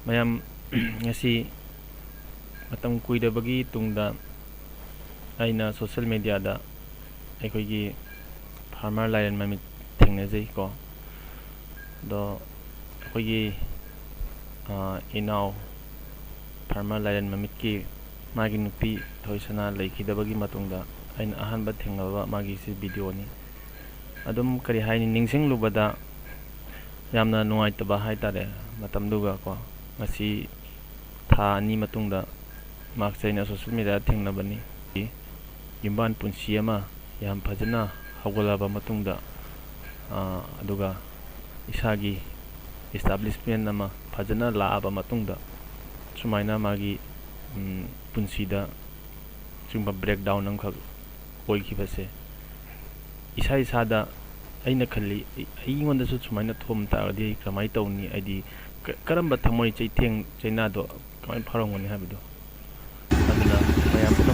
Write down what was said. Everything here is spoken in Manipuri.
mayam ngasi matam kuidabagi tungda aina social media da aikoigi farmer lairen mamit thengnajai ko do aikoigi inau farmer lairen mamit ki magi nupi thoisana leikidabagi matungda aina ahanba thengnaba magi si video ni adum kari haini ningsing lubada yamna nuaitaba haitare matamduga ko ngasi tha ani matungda maksaina social media thengnabani yimban punsi ama yam phajana hawgalaba matungda aduga isagi establishment nama phajana laaba matungda sumaina magi punsida chungba breakdown angkhak oikibase isa isada aina khalli aingonda su sumaina thom taagadi kamai tawni aidi karamba thamoi chaitheng chaina do kamai pharongoni habido aduna mayam puna